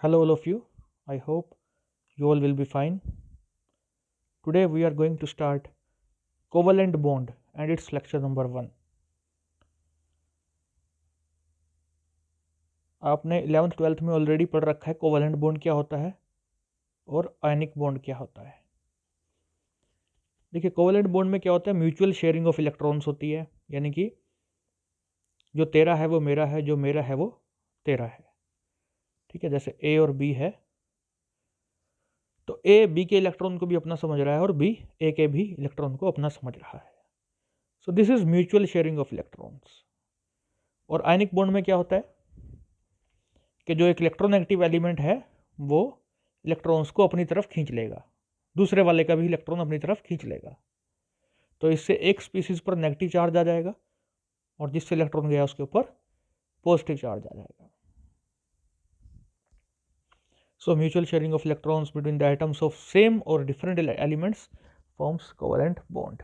Hello, all of you. I hope you all will be fine. Today, we are going to start covalent bond and its lecture number 1. आपने 11th 12th में already पढ़ रखा है covalent bond क्या होता है और ionic bond क्या होता है। देखिए, कोवलेंट बॉन्ड में क्या होता है, म्यूचुअल शेयरिंग ऑफ इलेक्ट्रॉन्स होती है, यानी कि जो तेरा है वो मेरा है, जो मेरा है वो तेरा है। ठीक है, जैसे ए और बी है तो ए बी के इलेक्ट्रॉन को भी अपना समझ रहा है और बी ए के भी इलेक्ट्रॉन को अपना समझ रहा है। So this is mutual sharing of electrons. और आयनिक बॉन्ड में क्या होता है कि जो एक इलेक्ट्रोनेगेटिव एलिमेंट है वो इलेक्ट्रॉन्स को अपनी तरफ खींच लेगा, दूसरे वाले का भी इलेक्ट्रॉन अपनी तरफ खींच लेगा। तो इससे एक स्पीसीज पर नेगेटिव चार्ज आ जाएगा और जिससे इलेक्ट्रॉन गया उसके ऊपर पॉजिटिव चार्ज आ जाएगा। So mutual sharing of electrons between the atoms of same और different elements forms covalent bond.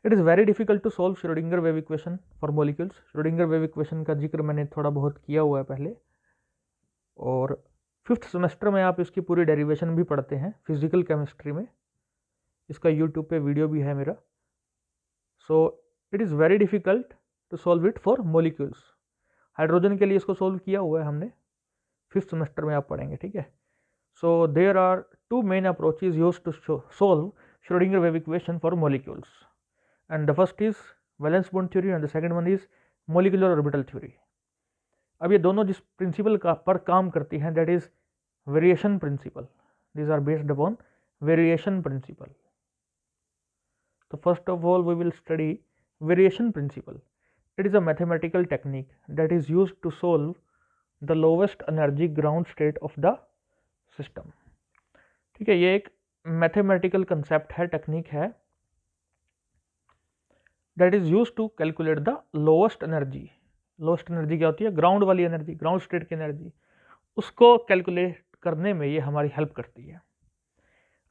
It is very difficult to solve Schrodinger wave equation for molecules. Schrodinger wave equation का जिक्र मैंने थोड़ा बहुत किया हुआ है पहले, और 5th सेमेस्टर में आप इसकी पूरी डेरिवेशन भी पढ़ते हैं फिजिकल केमिस्ट्री में। इसका यूट्यूब पे वीडियो भी है मेरा। So it is very difficult to solve it for molecules. Hydrogen के लिए इसको सॉल्व किया हुआ है हमने, 5th सेमेस्टर में आप पढ़ेंगे। ठीक है, so there are 2 main approaches use to solve Schrodinger wave equation for molecules, and the first is valence bond theory and the second one is molecular orbital theory. अब ये दोनों जिस प्रिंसिपल का पर काम करती हैं, that is variation principle. These are based upon variation principle. तो first of all we will study variation principle. It is a mathematical technique that is used to solve the lowest energy ground state of the system. ठीक है, ये एक mathematical concept है, technique है, that is used to calculate the lowest energy. Lowest energy क्या होती है? Ground वाली एनर्जी, ग्राउंड स्टेट की एनर्जी। उसको कैलकुलेट करने में ये हमारी हेल्प करती है।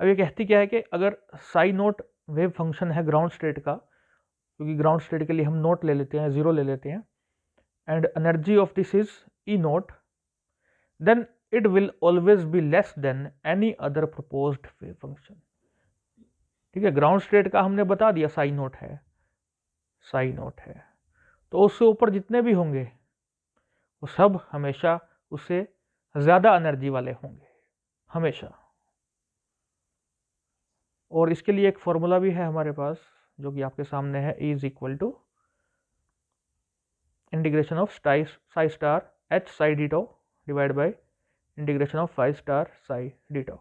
अब ये कहती क्या है कि अगर साई नोट वेव फंक्शन है ग्राउंड स्टेट का, क्योंकि ग्राउंड स्टेट के लिए हम नोट ले लेते हैं, जीरो ले लेते हैं, and energy of this is E naught, then it will always be less than any other proposed wave function. ठीक है, ग्राउंड स्टेट का हमने बता दिया साई नोट है, साई नोट है, तो उससे ऊपर जितने भी होंगे वो सब हमेशा उससे ज़्यादा एनर्जी वाले होंगे, हमेशा। और इसके लिए एक फॉर्मूला भी है हमारे पास, जो कि आपके सामने है, E is equal to integration of psi star H psi d tau divide by integration of phi star psi d tau.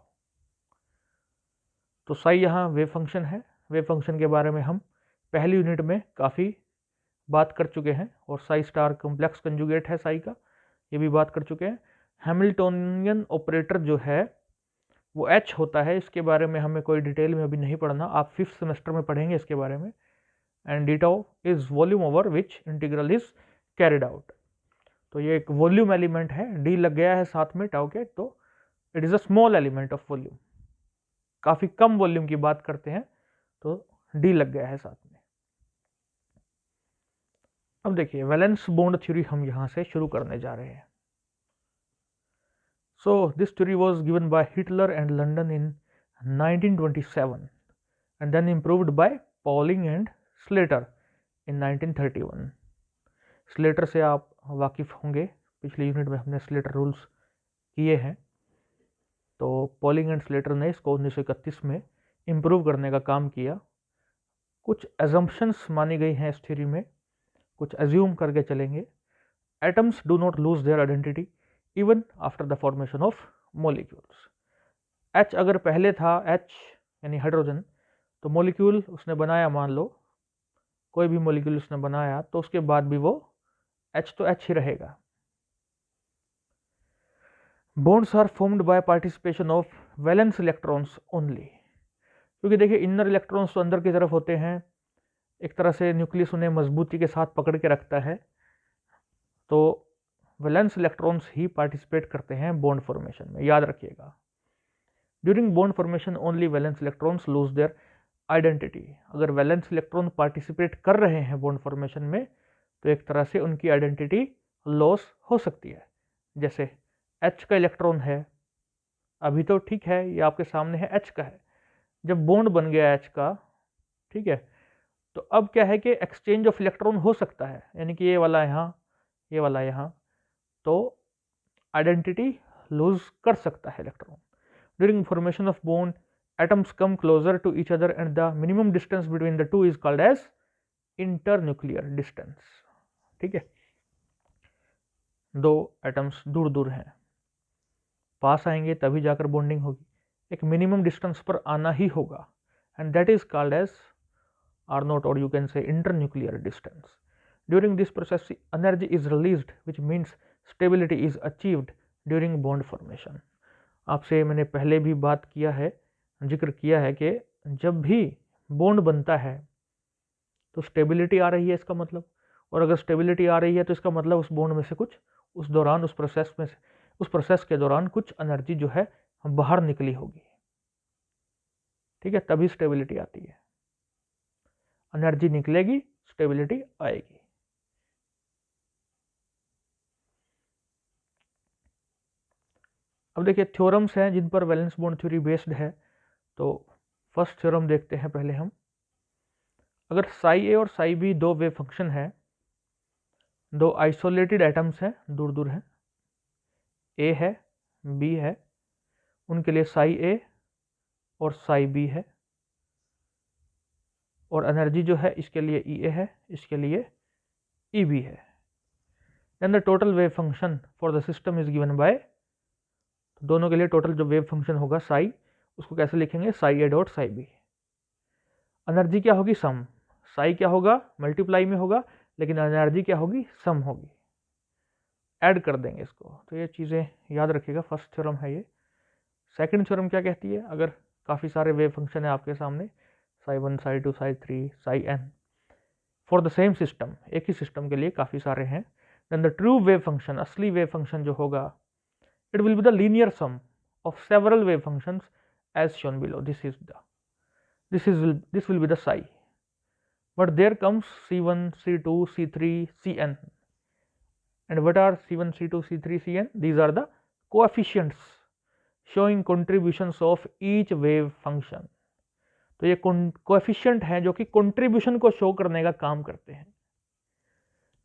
तो साई यहाँ वेव फंक्शन है। वेव फंक्शन के बारे में हम पहली यूनिट में काफ़ी बात कर चुके हैं, और साई स्टार कॉम्प्लेक्स कंजुगेट है साई का, ये भी बात कर चुके हैं। हैमिल्टोनियन ऑपरेटर जो है वो एच होता है, इसके बारे में हमें कोई डिटेल में अभी नहीं पढ़ना, आप 5th सेमेस्टर में पढ़ेंगे इसके बारे में। And D tau is volume over which integral is carried out. तो ये एक वॉल्यूम एलिमेंट है, डी लग गया है साथ में टाउ के, तो it is a small element of volume. काफ़ी कम वॉल्यूम की बात करते हैं तो डी लग गया है साथ में। अब देखिए, वैलेंस बॉन्ड थ्योरी हम यहाँ से शुरू करने जा रहे हैं। So this theory was given by Hitler and London in 1927 and then improved by Pauling and Slater in 1931. Slater से आप वाकिफ़ होंगे, पिछली यूनिट में हमने स्लेटर रूल्स किए हैं। तो पॉलिंग एंड स्लेटर ने इसको 1931 में इम्प्रूव करने का काम किया। कुछ एजम्पशंस मानी गई हैं इस थ्योरी में, कुछ एज्यूम करके चलेंगे। Atoms do not lose their identity even after the formation of molecules. H अगर पहले था, H यानी हाइड्रोजन, तो मॉलिक्यूल उसने बनाया, मान लो कोई भी मॉलिक्यूल उसने बनाया, तो उसके बाद भी वो H तो H ही रहेगा। Bonds are formed by participation of valence electrons only, क्योंकि देखिए इनर इलेक्ट्रॉन्स तो अंदर की तरफ होते हैं, एक तरह से न्यूक्लियस उन्हें मजबूती के साथ पकड़ के रखता है, तो वैलेंस इलेक्ट्रॉन्स ही पार्टिसिपेट करते हैं बॉन्ड फॉर्मेशन में, याद रखिएगा। During bond formation only valence electrons lose their identity. अगर वैलेंस इलेक्ट्रॉन पार्टिसिपेट कर रहे हैं बॉन्ड फॉर्मेशन में, तो एक तरह से उनकी आइडेंटिटी लॉस हो सकती है। जैसे H का इलेक्ट्रॉन है, अभी तो ठीक है, ये आपके सामने है H का है, जब बॉन्ड बन गया H का, ठीक है, तो अब क्या है कि एक्सचेंज ऑफ इलेक्ट्रॉन हो सकता है, यानी कि ये वाला यहाँ, ये वाला यहाँ, तो आइडेंटिटी लूज कर सकता है electron. During formation of bond atoms come closer to each other and the minimum distance between the two is called as internuclear distance. ठीक है, दो एटम्स दूर दूर हैं, पास आएंगे तभी जाकर बॉन्डिंग होगी, एक मिनिमम डिस्टेंस पर आना ही होगा, and that is called as R naught, or you can say internuclear distance. During this process energy is released, which means stability is achieved during bond formation. आपसे मैंने पहले भी बात किया है, जिक्र किया है कि जब भी बॉन्ड बनता है तो स्टेबिलिटी आ रही है इसका मतलब, और अगर स्टेबिलिटी आ रही है तो इसका मतलब उस बॉन्ड में से कुछ उस दौरान, उस प्रोसेस में से, उस प्रोसेस के दौरान कुछ एनर्जी जो है बाहर निकली होगी। ठीक है, तभी स्टेबिलिटी आती है, एनर्जी निकलेगी, स्टेबिलिटी आएगी। अब देखिए थ्योरम्स हैं जिन पर वैलेंस बॉन्ड थ्योरी बेस्ड है। तो फर्स्ट थ्योरम देखते हैं पहले हम। अगर साई ए और साई बी दो वेव फंक्शन है, दो आइसोलेटेड एटम्स हैं, दूर दूर हैं, ए है बी है, उनके लिए साई ए और साई बी है, और एनर्जी जो है इसके लिए ई ए है, इसके लिए ई बी है, then the total wave function for the system is given by, दोनों के लिए टोटल जो वेव फंक्शन होगा साई, उसको कैसे लिखेंगे, psi A dot psi B. Energy क्या होगी, सम, साई क्या होगा, मल्टीप्लाई में होगा, लेकिन एनर्जी क्या होगी, सम होगी, ऐड कर देंगे इसको। तो ये चीज़ें याद रखिएगा, फर्स्ट थ्योरम है ये। सेकंड थ्योरम क्या कहती है, अगर काफ़ी सारे वेव फंक्शन है आपके सामने, psi 1 psi 2 psi 3 psi n for the same system, एक ही सिस्टम के लिए काफ़ी सारे हैं, then the true wave function, असली वेव फंक्शन जो होगा, it will be the linear sum of several wave functions as shown below. This will be the psi, but there comes c1 c2 c3 cn, and what are c1 c2 c3 cn? These are the coefficients showing contributions of each wave function. तो ये coefficient हैं जो कि contribution को show करने का काम करते हैं।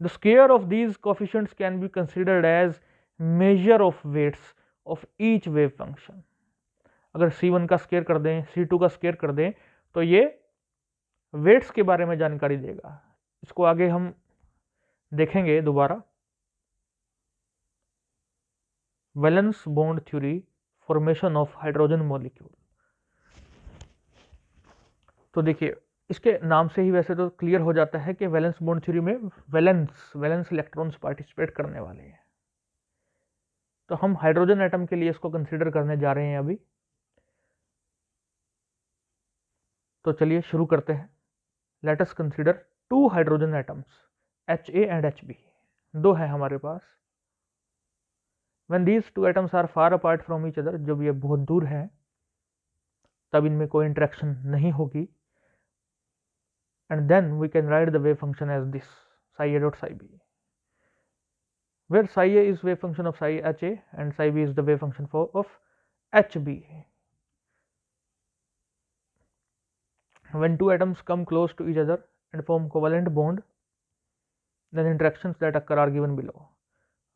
The square of these coefficients can be considered as measure of weights of each wave function. अगर C1 का स्केयर कर दें, C2 का स्केयर कर दें, तो ये वेट्स के बारे में जानकारी देगा। इसको आगे हम देखेंगे दोबारा। Valence bond theory, formation of hydrogen molecule. तो देखिए इसके नाम से ही वैसे तो क्लियर हो जाता है कि वैलेंस बॉन्ड थ्योरी में वैलेंस इलेक्ट्रॉन्स पार्टिसिपेट करने वाले हैं। तो हम हाइड्रोजन एटम के लिए इसको कंसीडर करने जा रहे हैं अभी। तो चलिए शुरू करते हैं। Let us consider two hydrogen atoms HA and HB, दो है हमारे पास। When these two atoms are far apart from each other, जब ये बहुत दूर हैं तब इनमें कोई इंटरेक्शन नहीं होगी, and then we can write the wave function as this, psi A dot psi B, where psi A is wave function of psi HA and psi B is the wave function of HB. When two atoms come close to each other and form covalent bond, then interactions that occur are given below.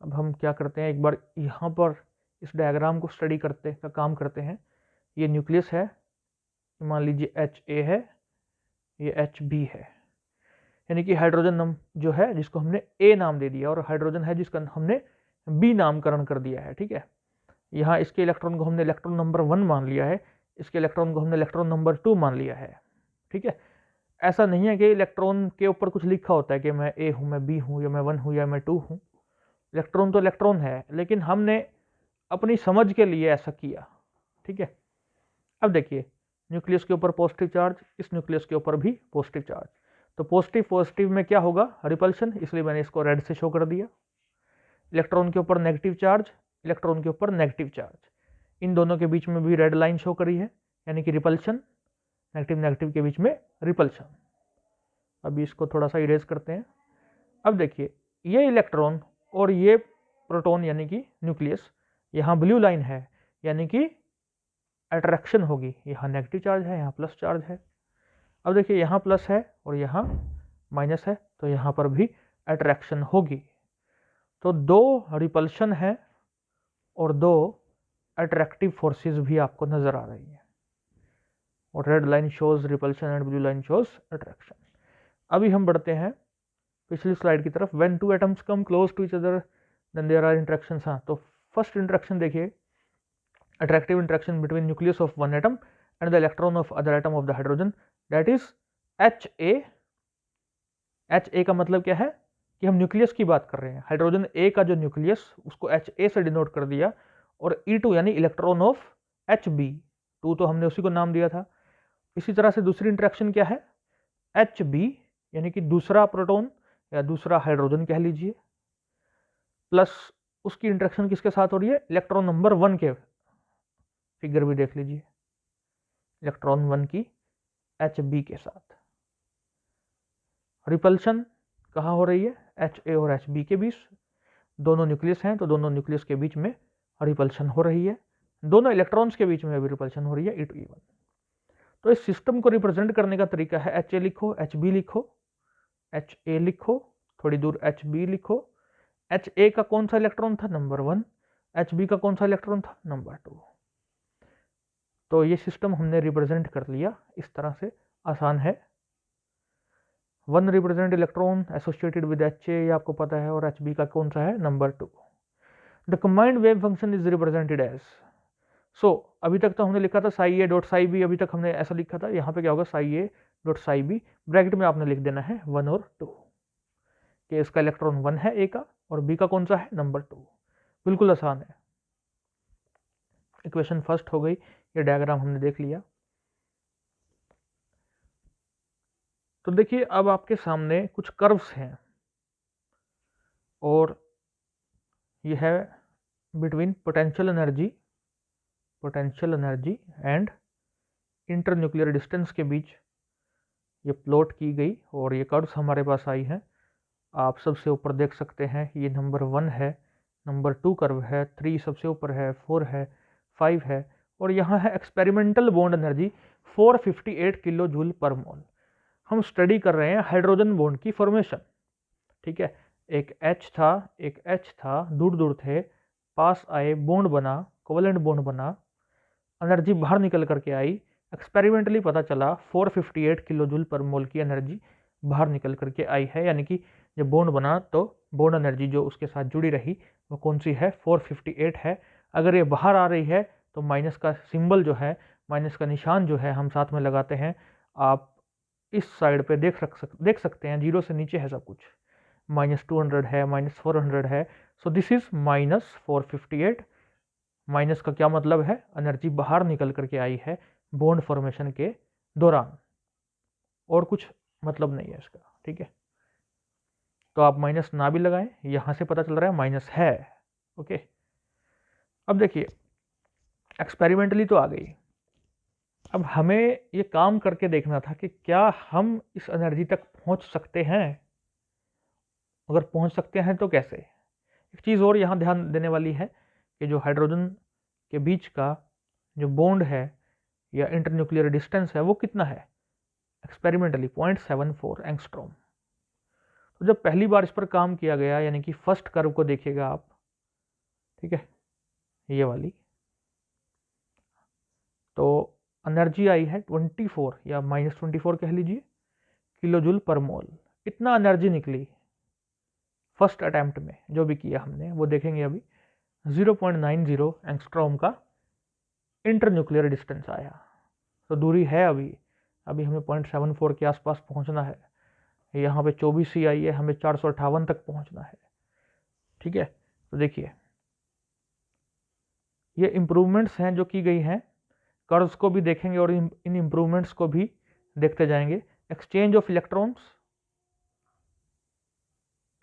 अब हम क्या करते हैं, एक बार यहाँ पर इस diagram को स्टडी करते का काम करते हैं। ये न्यूक्लियस है, मान लीजिए HA है, ये HB है, यानी कि हाइड्रोजन जो है जिसको हमने A नाम दे दिया, और हाइड्रोजन है जिसका हमने B नामकरण कर दिया है। ठीक है, यहाँ इसके इलेक्ट्रॉन को हमने इलेक्ट्रॉन नंबर 1 मान लिया है, इसके इलेक्ट्रॉन को हमने इलेक्ट्रॉन नंबर 2 मान लिया है। ठीक है, ऐसा नहीं है कि इलेक्ट्रॉन के ऊपर कुछ लिखा होता है कि मैं A हूँ, मैं B हूँ, या मैं 1 हूँ, या मैं 2 हूँ। इलेक्ट्रॉन तो इलेक्ट्रॉन है, लेकिन हमने अपनी समझ के लिए ऐसा किया। ठीक है, अब देखिए न्यूक्लियस के ऊपर पॉजिटिव चार्ज, इस न्यूक्लियस के ऊपर भी पॉजिटिव चार्ज, तो पॉजिटिव में क्या होगा, रिपल्शन, इसलिए मैंने इसको रेड से शो कर दिया। इलेक्ट्रॉन के ऊपर नेगेटिव चार्ज, इलेक्ट्रॉन के ऊपर नेगेटिव चार्ज, इन दोनों के बीच में भी रेड लाइन शो करी है, यानी कि रिपल्शन, नेगेटिव के बीच में रिपल्शन। अभी इसको थोड़ा सा इरेज करते हैं। अब देखिए ये इलेक्ट्रॉन और ये प्रोटॉन यानी कि न्यूक्लियस यहाँ ब्लू लाइन है यानी कि अट्रैक्शन होगी, यहाँ नेगेटिव चार्ज है, यहाँ प्लस चार्ज है। अब देखिए यहाँ प्लस है और यहाँ माइनस है, तो यहाँ पर भी अट्रैक्शन होगी। तो दो रिपल्शन है और दो अट्रैक्टिव फोर्सेस भी आपको नजर आ रही है, और red line shows repulsion and blue line shows attraction. अभी हम बढ़ते हैं पिछली स्लाइड की तरफ। When two atoms come close to each other then there are interactions. हाँ, तो फर्स्ट इंट्रैक्शन देखिए, attractive interaction between nucleus of one atom and the electron of other atom of the hydrogen, that is HA। HA का मतलब क्या है कि हम nucleus की बात कर रहे हैं। हाइड्रोजन ए का जो न्यूक्लियस उसको HA से डिनोट कर दिया, और E2 यानी इलेक्ट्रॉन ऑफ HB2 तो हमने उसी को नाम दिया था। इसी तरह से दूसरी इंट्रैक्शन क्या है, HB यानी कि दूसरा प्रोटॉन या दूसरा हाइड्रोजन कह लीजिए, प्लस उसकी इंट्रैक्शन किसके साथ हो रही है, इलेक्ट्रॉन नंबर 1 के, फिगर भी देख लीजिए, इलेक्ट्रॉन 1 की HB के साथ। रिपल्शन कहाँ हो रही है, HA और HB के बीच। दोनों न्यूक्लियस हैं तो दोनों न्यूक्लियस के बीच में रिपल्शन हो रही है। दोनों इलेक्ट्रॉन्स के बीच में भी रिपल्शन हो रही है, E2 E1। तो इस सिस्टम को रिप्रेजेंट करने का तरीका है, HA लिखो, HB लिखो, HA लिखो, थोड़ी दूर HB लिखो। HA का कौन सा इलेक्ट्रॉन था, नंबर 1। HB का कौन सा इलेक्ट्रॉन था, नंबर 2। तो ये सिस्टम हमने रिप्रेजेंट कर लिया, इस तरह से आसान है। 1 represent electron associated with HA, ये आपको पता है, और HB का कौन सा है, number 2। The combined wave function is represented as, so अभी तक तो हमने लिखा था psi A dot psi B, अभी तक हमने ऐसा लिखा था। यहाँ पे क्या होगा, psi A dot psi B, bracket में आपने लिख देना है 1 और 2, कि इसका इलेक्ट्रॉन 1 है ए का, और बी का कौन सा है, नंबर 2। बिल्कुल आसान है। इक्वेशन फर्स्ट हो गई, ये डायग्राम हमने देख लिया। तो देखिए अब आपके सामने कुछ कर्व्स हैं, और ये है between potential energy and internuclear distance के बीच ये प्लॉट की गई, और ये कर्व्स हमारे पास आई हैं। आप सबसे ऊपर देख सकते हैं, ये नंबर 1 है, नंबर 2 कर्व है, 3 सबसे ऊपर है, 4 है, 5 है, और यहाँ है experimental bond energy 458 kilo joule per mole. हम स्टडी कर रहे हैं हाइड्रोजन बॉन्ड की फॉर्मेशन, ठीक है। एक H था, दूर दूर थे, पास आए, बॉन्ड बना, कोवेलेंट बॉन्ड बना, एनर्जी बाहर निकल करके आई। एक्सपेरिमेंटली पता चला 458 किलो जूल पर मोल की एनर्जी बाहर निकल करके आई है, यानी कि जब बॉन्ड बना तो बॉन्ड एनर्जी जो उसके साथ जुड़ी रही वो कौन सी है, 458 है। अगर ये बाहर आ रही है तो माइनस का सिंबल जो है, माइनस का निशान जो है हम साथ में लगाते हैं। आप इस साइड पे देख सकते हैं, 0 से नीचे है सब कुछ, -200 है, -400 है। So this is -458। माइनस का क्या मतलब है, एनर्जी बाहर निकल करके आई है बॉन्ड फॉर्मेशन के दौरान, और कुछ मतलब नहीं है इसका, ठीक है। तो आप माइनस ना भी लगाएं, यहां से पता चल रहा है माइनस है, ओके। अब देखिए एक्सपेरिमेंटली तो आ गई, अब हमें ये काम करके देखना था कि क्या हम इस एनर्जी तक पहुंच सकते हैं। अगर पहुंच सकते हैं तो कैसे। एक चीज़ और यहाँ ध्यान देने वाली है कि जो हाइड्रोजन के बीच का जो बॉन्ड है या इंटरन्यूक्लियर डिस्टेंस है वो कितना है, एक्सपेरिमेंटली 0.74 एंगस्ट्रॉम। तो जब पहली बार इस पर काम किया गया, यानी कि फर्स्ट कर्व को देखिएगा आप, ठीक है, ये वाली, तो एनर्जी आई है 24 या -24 कह लीजिए किलो जूल पर मोल। इतना एनर्जी निकली फर्स्ट अटैम्प्ट में, जो भी किया हमने वो देखेंगे अभी। 0.90 एंगस्ट्रॉम का इंटरन्यूक्लियर डिस्टेंस आया। तो दूरी है अभी हमें 0.74 के आसपास पहुंचना है। यहाँ पे 24 ही आई है, हमें 458 तक पहुंचना है, ठीक है। तो देखिए ये इम्प्रूवमेंट्स हैं जो की गई हैं, कर्व्स को भी देखेंगे और इन इम्प्रूवमेंट्स को भी देखते जाएंगे। एक्सचेंज ऑफ इलेक्ट्रॉन्स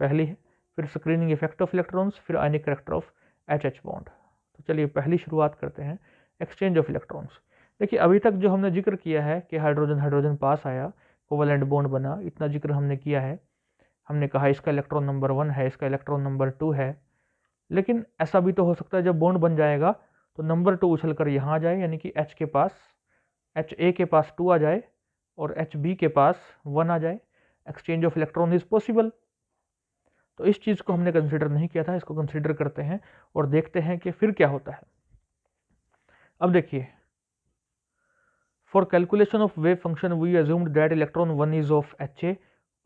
पहली है, फिर स्क्रीनिंग इफेक्ट ऑफ इलेक्ट्रॉन्स, फिर आयनिक करैक्टर ऑफ HH बॉन्ड। तो चलिए पहली शुरुआत करते हैं, एक्सचेंज ऑफ इलेक्ट्रॉन्स। देखिए अभी तक जो हमने जिक्र किया है कि हाइड्रोजन पास आया, कोवेलेंट बॉन्ड बना, इतना जिक्र हमने किया है। हमने कहा इसका इलेक्ट्रॉन नंबर 1 है, इसका इलेक्ट्रॉन नंबर 2 है, लेकिन ऐसा भी तो हो सकता है जब बॉन्ड बन जाएगा तो नंबर 2 उछल कर यहाँ आ जाए, यानी कि H के पास, HA के पास 2 आ जाए और HB के पास 1 आ जाए। Exchange of electron is possible. तो इस चीज़ को हमने कंसिडर नहीं किया था, इसको कंसिडर करते हैं और देखते हैं कि फिर क्या होता है। अब देखिए, for calculation of wave function we assumed that electron 1 is of HA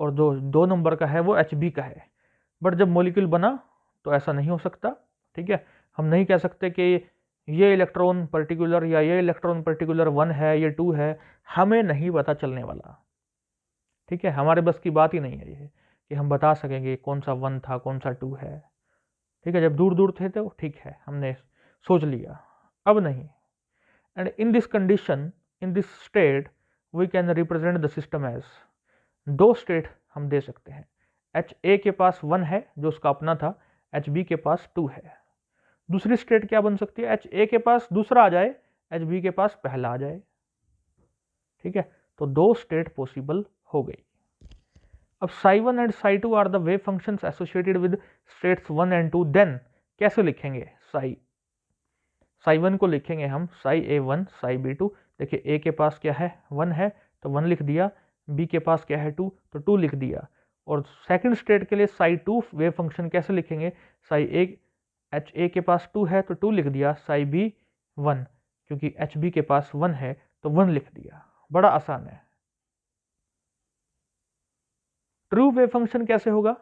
और जो 2 नंबर का है वो HB का है। बट जब मॉलिक्यूल बना तो ऐसा नहीं हो सकता। ठीक है, हम नहीं कह सकते कि ये इलेक्ट्रॉन पर्टिकुलर या ये इलेक्ट्रॉन पर्टिकुलर 1 है, ये 2 है, हमें नहीं पता चलने वाला। ठीक है, हमारे बस की बात ही नहीं है ये कि हम बता सकेंगे कौन सा 1 था, कौन सा 2 है। ठीक है, जब दूर दूर थे तो ठीक है, हमने सोच लिया, अब नहीं। And in this condition, in this state, we can represent the system as, 2 state हम दे सकते हैं। HA के पास 1 है जो उसका अपना था, HB के पास 2 है। दूसरी स्टेट क्या बन सकती है, HA के पास दूसरा आ जाए, HB के पास पहला आ जाए। ठीक है, तो 2 स्टेट पॉसिबल हो गई। अब psi1 and psi2 are the wave functions associated with states 1 and 2, देन कैसे लिखेंगे? psi1 को लिखेंगे हम psi a1 psi b2। देखिए a के पास क्या है, 1 है तो 1 लिख दिया, b के पास क्या है 2 तो 2 लिख दिया। और सेकंड स्टेट के लिए psi2 वेव फंक्शन कैसे लिखेंगे, psi a HA के पास 2 है तो 2 लिख दिया, psi b 1 क्योंकि HB के पास 1 है तो 1 लिख दिया। बड़ा आसान है। ट्रू वेव फंक्शन कैसे होगा?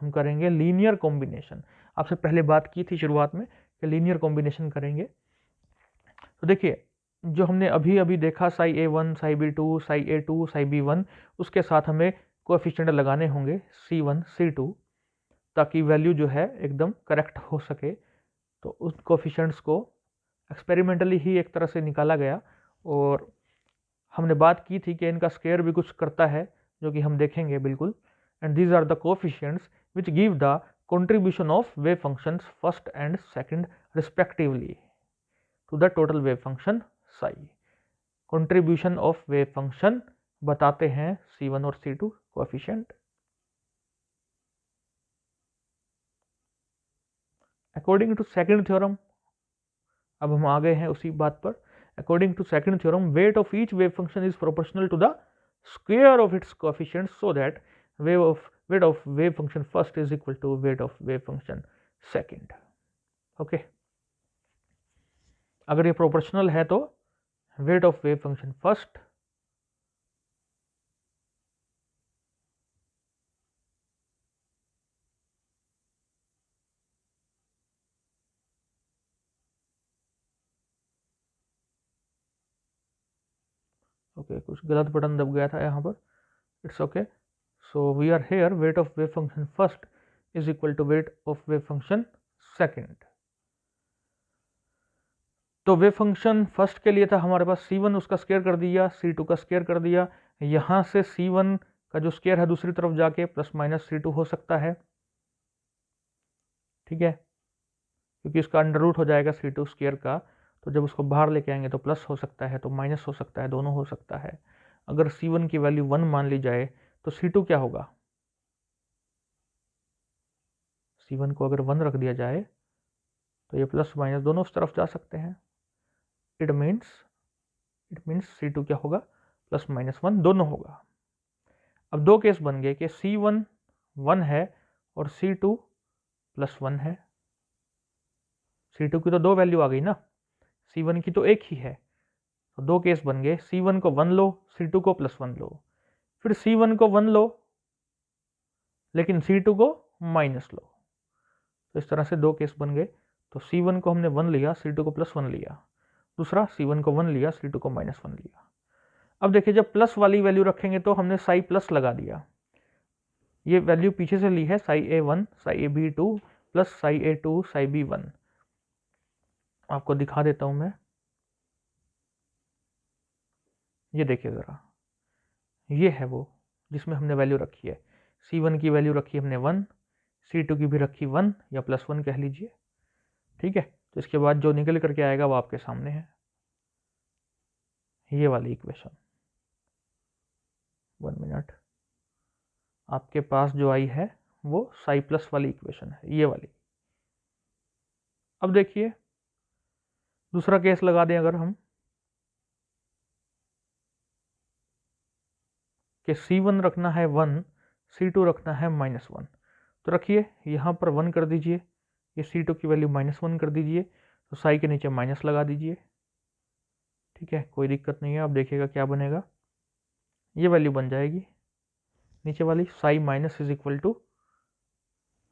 हम करेंगे लीनियर कॉम्बिनेशन। आपसे पहले बात की थी शुरुआत में कि लीनियर कॉम्बिनेशन करेंगे। तो देखिए, जो हमने अभी अभी देखा psi a1 psi b2 psi a2 psi b1, उसके साथ हमें कोएफिशिएंट लगाने होंगे c1 c2 ताकि वैल्यू जो है एकदम करेक्ट हो सके। तो उस कोएफिशिएंट्स को एक्सपेरिमेंटली ही एक तरह से निकाला गया और हमने बात की थी कि इनका स्क्वायर भी कुछ करता है, जो कि हम देखेंगे बिल्कुल। And these are the coefficients which give the contribution of wave functions first and second respectively to the total wave function psi। contribution of wave function बताते हैं c1 और c2 coefficient. According to second theorem, अब हम आ गए हैं उसी बात पर। According to second theorem, weight of each wave function is proportional to the square of its coefficient so that weight of wave function first is equal to weight of wave function second। Okay, अगर ये proportional है तो weight of wave function first okay, कुछ गलत button दब गया था यहाँ पर, it's okay. So we are here, weight of wave function first is equal to weight of wave function second। तो वेव फंक्शन फर्स्ट के लिए था हमारे पास c1, उसका स्क्वायर कर दिया, c2 का स्क्वायर कर दिया। यहाँ से c1 का जो स्क्वायर है दूसरी तरफ जाके प्लस माइनस c2 हो सकता है। ठीक है, क्योंकि इसका अंडर रूट हो जाएगा c2 स्क्वायर का, तो जब उसको बाहर लेके आएंगे तो प्लस हो सकता है तो माइनस हो सकता है, दोनों हो सकता है। अगर c1 की वैल्यू 1 मान ली जाए तो c2 क्या होगा, c1 को अगर 1 रख दिया जाए तो ये प्लस माइनस दोनों उस तरफ जा सकते हैं। इट मीन्स c2 क्या होगा, प्लस माइनस 1 दोनों होगा। अब 2 केस बन गए कि c1 1 है और c2 प्लस 1 है। c2 की तो 2 वैल्यू आ गई ना, c1 की तो एक ही है। तो 2 केस बन गए, c1 को 1 लो, c2 को प्लस 1 लो, फिर c1 को 1 लो लेकिन c2 को माइनस लो। तो इस तरह से 2 केस बन गए। तो c1 को हमने 1 लिया, c2 को प्लस 1 लिया, दूसरा c1 को 1 लिया, c2 को माइनस 1 लिया। अब देखिए, जब प्लस वाली वैल्यू रखेंगे तो हमने साई प्लस लगा दिया, ये वैल्यू पीछे से ली है Sai a1 psi b2 plus psi a2 Sai b1। आपको दिखा देता हूं मैं, ये देखिए ज़रा, ये है वो जिसमें हमने वैल्यू रखी है। c1 की वैल्यू रखी हमने 1, c2 की भी रखी 1 या प्लस 1 कह लीजिए। ठीक है, तो इसके बाद जो निकल करके आएगा वो आपके सामने है, ये वाली इक्वेशन। 1 मिनट, आपके पास जो आई है वो साई प्लस वाली इक्वेशन है, ये वाली। अब देखिए दूसरा केस लगा दें अगर हम कि C1 रखना है 1, C2 रखना है -1, तो रखिए यहाँ पर 1 कर दीजिए, ये C2 की वैल्यू -1 कर दीजिए, तो साई के नीचे माइनस लगा दीजिए। ठीक है, कोई दिक्कत नहीं है। अब देखिएगा क्या बनेगा, ये वैल्यू बन जाएगी नीचे वाली, psi minus is equal to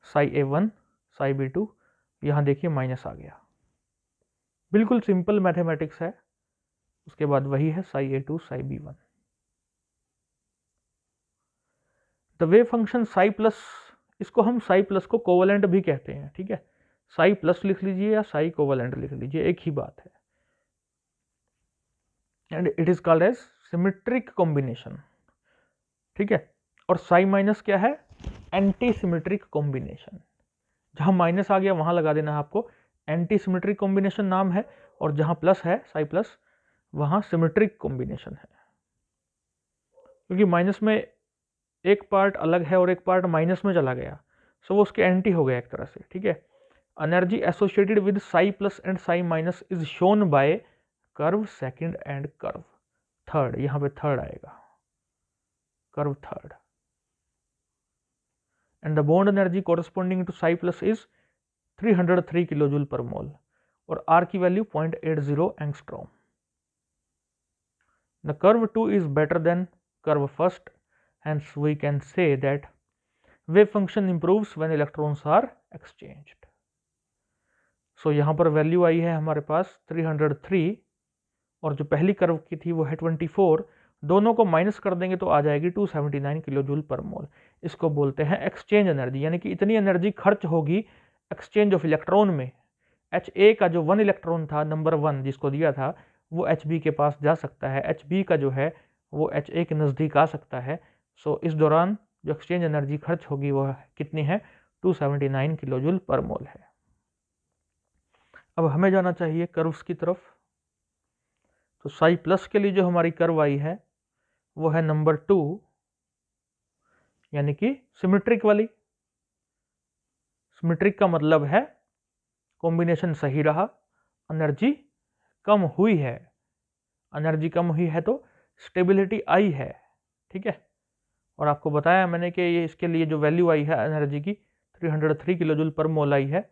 psi A1 psi B2, यहाँ देखिए माइनस आ गया। बिल्कुल सिंपल मैथमेटिक्स है। उसके बाद वही है Sai A2 Sai B1। The wave function psi plus, इसको हम साई प्लस को कोवलेंट भी कहते हैं। ठीक है, साई प्लस लिख लीजिए या साई कोवलेंट लिख लीजिए, एक ही बात है। And it is called as symmetric combination. ठीक है, और साई माइनस क्या है, एंटी सिमेट्रिक कॉम्बिनेशन। जहां माइनस आ गया वहां लगा देना है आपको, एंटी सिमेट्रिक कॉम्बिनेशन नाम है, और जहां प्लस है साई प्लस वहां सिमेट्रिक कॉम्बिनेशन है। क्योंकि माइनस में एक पार्ट अलग है और एक पार्ट माइनस में चला गया, सो वो उसके एंटी हो गया एक तरह से। ठीक है, energy associated with psi plus and psi minus is shown by curve second and curve third. यहां पे थर्ड आएगा, curve third. And the bond energy corresponding to psi plus is 303 kilojoule per mole, और R की value 0.80 angstrom. The curve 2 is better than curve first, hence we can say that wave function improves when electrons are exchanged. So यहाँ पर value आई है हमारे पास 303, और जो पहली curve की थी वो है 24, दोनों को माइनस कर देंगे तो आ जाएगी 279 किलोजूल पर मोल। इसको बोलते हैं एक्सचेंज एनर्जी, यानी कि इतनी एनर्जी खर्च होगी एक्सचेंज ऑफ इलेक्ट्रॉन में। HA का जो 1 इलेक्ट्रॉन था, नंबर 1 जिसको दिया था, वो HB के पास जा सकता है, HB का जो है वो HA के नज़दीक आ सकता है। सो इस दौरान जो एक्सचेंज एनर्जी खर्च होगी वह कितनी है, 279 किलोजूल पर मोल है। अब हमें जाना चाहिए कर्व्स की तरफ। तो साई प्लस के लिए जो हमारी कर्व आई है वो है नंबर 2, यानी कि सिमेट्रिक वाली। सिमेट्रिक का मतलब है कॉम्बिनेशन सही रहा, एनर्जी कम हुई है, एनर्जी कम हुई है तो स्टेबिलिटी आई है। ठीक है, और आपको बताया मैंने कि ये इसके लिए जो वैल्यू आई है एनर्जी की 303 किलोजूल पर मोल आई है।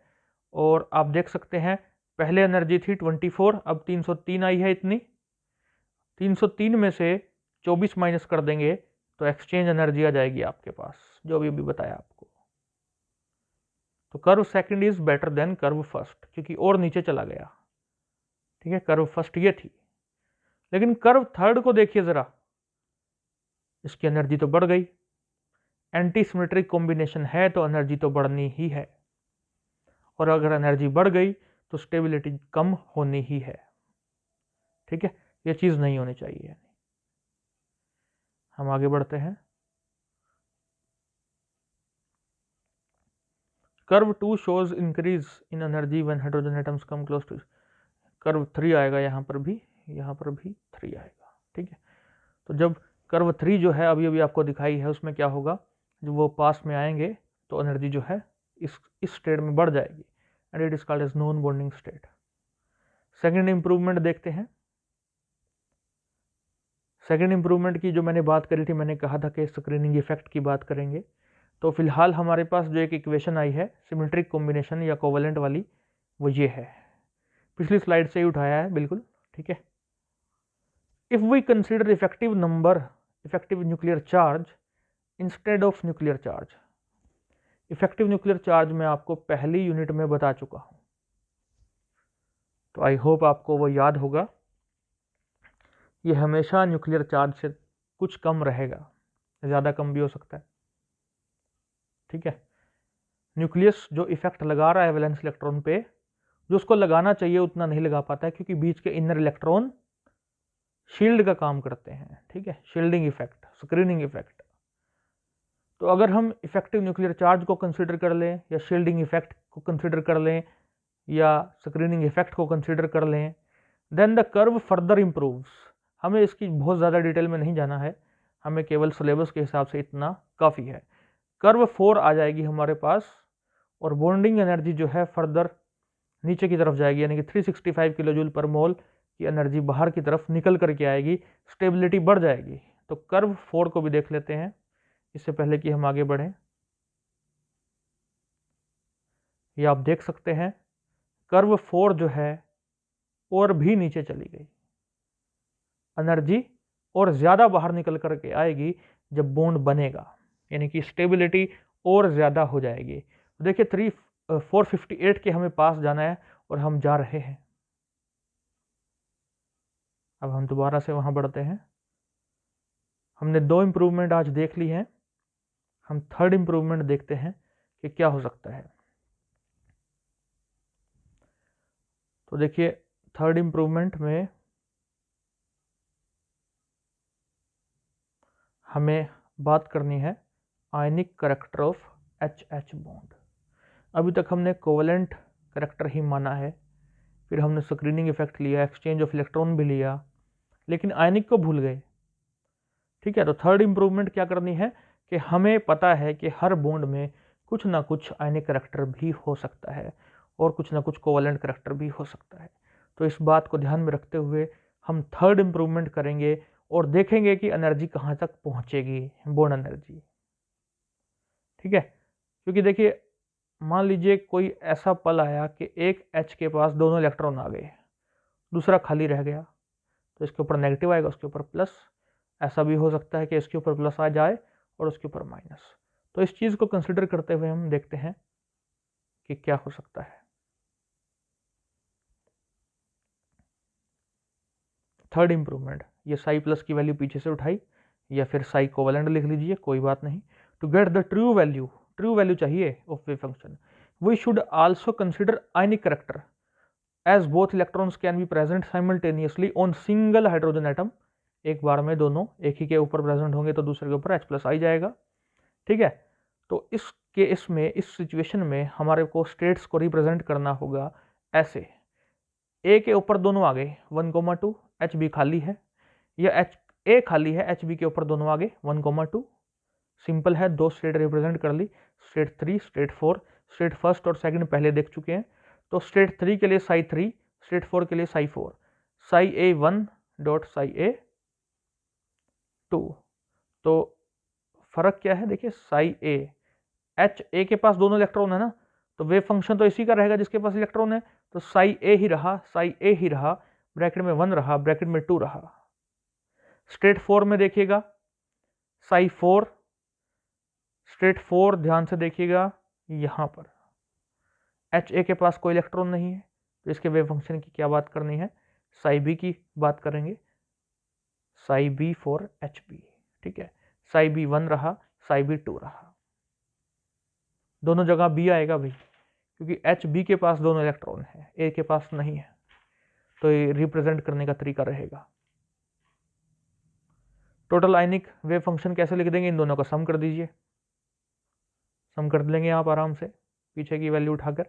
और आप देख सकते हैं पहले एनर्जी थी 24, अब 303 आई है। इतनी 303 में से 24 माइनस कर देंगे तो एक्सचेंज एनर्जी आ जाएगी आपके पास, जो अभी बताया आपको। तो curve second is better than curve first, क्योंकि और नीचे चला गया। ठीक है, कर्व फर्स्ट ये थी, लेकिन कर्व थर्ड को देखिए जरा, इसकी एनर्जी तो बढ़ गई। एंटी सिमेट्रिक कॉम्बिनेशन है तो एनर्जी तो बढ़नी ही है, और अगर एनर्जी बढ़ गई तो स्टेबिलिटी कम होनी ही है। ठीक है, ये चीज नहीं होनी चाहिए। हम आगे बढ़ते हैं। Curve 2 shows increase in energy when hydrogen atoms come close to. Curve 3 आएगा, यहाँ पर भी 3 आएगा। ठीक है, तो जब कर्व 3 जो है अभी आपको दिखाई है, उसमें क्या होगा, जब वो पास में आएंगे तो एनर्जी जो है इस स्टेट में बढ़ जाएगी, and it is called as non bonding state. Second improvement देखते हैं। सेकेंड इंप्रूवमेंट की जो मैंने बात करी थी, मैंने कहा था कि स्क्रीनिंग इफेक्ट की बात करेंगे। तो फिलहाल हमारे पास जो एक इक्वेशन आई है सिमेट्रिक कॉम्बिनेशन या कोवेलेंट वाली, वो ये है, पिछली स्लाइड से ही उठाया है बिल्कुल। ठीक है, if we consider effective number, effective nuclear charge instead of nuclear charge. Effective nuclear charge मैं आपको पहली यूनिट में बता चुका हूं, तो आई होप आपको वो याद होगा। ये हमेशा न्यूक्लियर चार्ज से कुछ कम रहेगा, ज़्यादा कम भी हो सकता है। ठीक है, न्यूक्लियस जो इफेक्ट लगा रहा है वैलेंस इलेक्ट्रॉन पे, जो उसको लगाना चाहिए उतना नहीं लगा पाता है, क्योंकि बीच के इनर इलेक्ट्रॉन शील्ड का काम करते हैं। ठीक है, शील्डिंग इफेक्ट, स्क्रीनिंग इफेक्ट। तो अगर हम इफेक्टिव न्यूक्लियर चार्ज को कंसिडर कर लें, या शील्डिंग इफेक्ट को कंसिडर कर लें, या स्क्रीनिंग इफेक्ट को कंसिडर कर लें, then the curve further improves. हमें इसकी बहुत ज़्यादा डिटेल में नहीं जाना है, हमें केवल सिलेबस के हिसाब से इतना काफ़ी है। कर्व 4 आ जाएगी हमारे पास, और बॉन्डिंग एनर्जी जो है फर्दर नीचे की तरफ जाएगी, यानी कि 365 किलो जूल पर मोल की एनर्जी बाहर की तरफ निकल करके आएगी, स्टेबिलिटी बढ़ जाएगी। तो कर्व 4 को भी देख लेते हैं इससे पहले कि हम आगे बढ़ें। ये आप देख सकते हैं कर्व 4 जो है और भी नीचे चली गई, एनर्जी और ज़्यादा बाहर निकल करके आएगी जब बॉन्ड बनेगा, यानी कि स्टेबिलिटी और ज़्यादा हो जाएगी। तो देखिए 458 के हमें पास जाना है और हम जा रहे हैं। अब हम दोबारा से वहाँ बढ़ते हैं। हमने 2 इम्प्रूवमेंट आज देख ली हैं, हम थर्ड इम्प्रूवमेंट देखते हैं कि क्या हो सकता है। तो देखिए थर्ड इम्प्रूवमेंट में हमें बात करनी है आयनिक करैक्टर ऑफ HH बॉन्ड। अभी तक हमने कोवेलेंट करैक्टर ही माना है, फिर हमने स्क्रीनिंग इफेक्ट लिया, एक्सचेंज ऑफ इलेक्ट्रॉन भी लिया, लेकिन आयनिक को भूल गए। ठीक है, तो थर्ड इम्प्रूवमेंट क्या करनी है कि हमें पता है कि हर बॉन्ड में कुछ ना कुछ आयनिक करैक्टर भी हो सकता है और कुछ ना कुछ कोवेलेंट करैक्टर भी हो सकता है। तो इस बात को ध्यान में रखते हुए हम थर्ड इम्प्रूवमेंट करेंगे और देखेंगे कि एनर्जी कहाँ तक पहुँचेगी, बॉन्ड एनर्जी। ठीक है, क्योंकि देखिए मान लीजिए कोई ऐसा पल आया कि एक H के पास दोनों इलेक्ट्रॉन आ गए, दूसरा खाली रह गया, तो इसके ऊपर नेगेटिव आएगा, उसके ऊपर प्लस। ऐसा भी हो सकता है कि इसके ऊपर प्लस आ जाए और उसके ऊपर माइनस। तो इस चीज़ को कंसिडर करते हुए हम देखते हैं कि क्या हो सकता है। थर्ड इंप्रूवमेंट, ये साई प्लस की वैल्यू पीछे से उठाई या फिर साई कोवेलेंट लिख लीजिए, कोई बात नहीं। To get the true value चाहिए of wave function, we should also consider ionic character as both electrons can be present simultaneously on single hydrogen atom. एक बार में दोनों एक ही के ऊपर प्रेजेंट होंगे तो दूसरे के ऊपर H+ आई जाएगा। ठीक है, तो इस सिचुएशन में हमारे को स्टेट्स को रिप्रेजेंट करना होगा ऐसे, ए के ऊपर दोनों आ गए 1,2, HB खाली है, या ए खाली है, HB के ऊपर दोनों आ गए 1,2। सिंपल है, दो स्टेट रिप्रेजेंट कर ली, स्टेट 3, स्टेट 4। स्टेट फर्स्ट और सेकंड पहले देख चुके हैं, तो स्टेट 3 के लिए साई 3, स्टेट 4 के लिए Sai 4, Sai A1 dot Sai A2। तो फर्क क्या है, देखिए साई ए के पास दोनों इलेक्ट्रॉन है ना, तो वेव फंक्शन तो इसी का रहेगा जिसके पास इलेक्ट्रॉन है, तो साई ए ही रहा, ब्रैकेट में 1 रहा, ब्रैकेट में 2 रहा। स्टेट 4 में देखिएगा साई 4, स्टेट 4 ध्यान से देखिएगा, यहां पर HA के पास कोई इलेक्ट्रॉन नहीं है, तो इसके वेव फंक्शन की क्या बात करनी है, साई बी की बात करेंगे, साई बी फॉर HB। ठीक है, साई बी 1 रहा, साई बी 2 रहा, दोनों जगह बी आएगा भाई, क्योंकि HB के पास दोनों इलेक्ट्रॉन है, ए के पास नहीं है, तो ये रिप्रेजेंट करने का तरीका रहेगा। टोटल आयनिक वेव फंक्शन कैसे लिख देंगे, इन दोनों का सम कर दीजिए, सम कर लेंगे आप आराम से पीछे की वैल्यू उठाकर,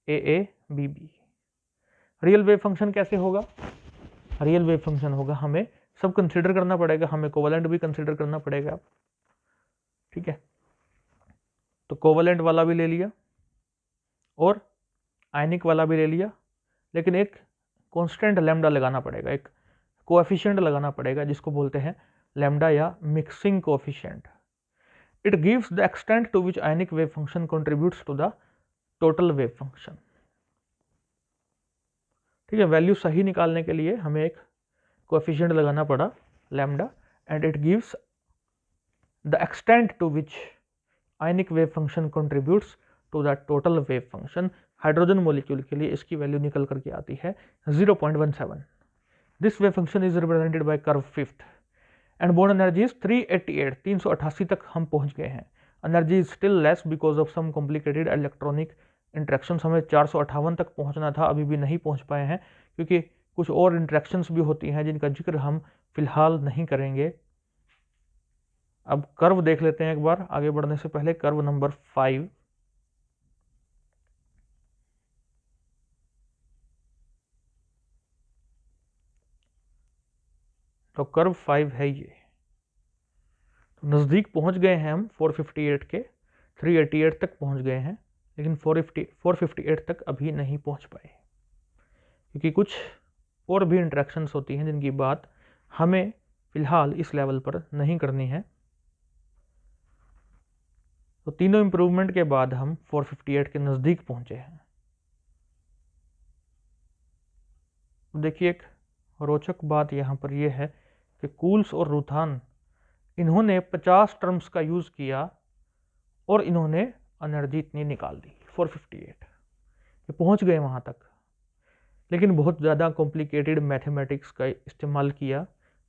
AABB। रियल वेव फंक्शन कैसे होगा, रियल वेव फंक्शन होगा, हमें सब कंसिडर करना पड़ेगा, हमें कोवेलेंट भी कंसिडर करना पड़ेगा। ठीक है, तो कोवेलेंट वाला भी ले लिया और आयनिक वाला भी ले लिया, लेकिन एक कांस्टेंट लैम्डा लगाना पड़ेगा, एक कोएफिशिएंट लगाना पड़ेगा जिसको बोलते हैं लैम्डा या mixing coefficient. It gives the extent to which ionic wave function contributes to the total wave function. ठीक है, वैल्यू सही निकालने के लिए हमें एक कोएफिशिएंट लगाना पड़ा lambda, and it gives the extent to which ionic wave function contributes to the total wave function. Hydrogen molecule के लिए इसकी वैल्यू निकल करके आती है 0.17। This wave function is represented by curve 5th and bond energy is 388 तक हम पहुंच गए हैं। Energy is still less because of some complicated electronic interactions. हमें 458 तक पहुंचना था, अभी भी नहीं पहुंच पाए हैं, क्योंकि कुछ और इंट्रैक्शंस भी होती हैं जिनका जिक्र हम फिलहाल नहीं करेंगे। अब कर्व देख लेते हैं एक बार आगे बढ़ने से पहले, कर्व नंबर 5। तो कर्व 5 है ये, तो नज़दीक पहुंच गए हैं हम 458 के, 388 तक पहुंच गए हैं। लेकिन 458 तक अभी नहीं पहुंच पाए, क्योंकि कुछ और भी इंटरेक्शंस होती हैं जिनकी बात हमें फिलहाल इस लेवल पर नहीं करनी है। तो तीनों इंप्रूवमेंट के बाद हम 458 के नज़दीक पहुंचे हैं। देखिए, एक रोचक बात यहाँ पर यह है कि कूल्स और रूथान, इन्होंने 50 टर्म्स का यूज़ किया और इन्होंने एनर्जी इतनी निकाल दी 458, ये पहुंच गए वहाँ तक, लेकिन बहुत ज़्यादा कॉम्प्लिकेटेड मैथमेटिक्स का इस्तेमाल किया,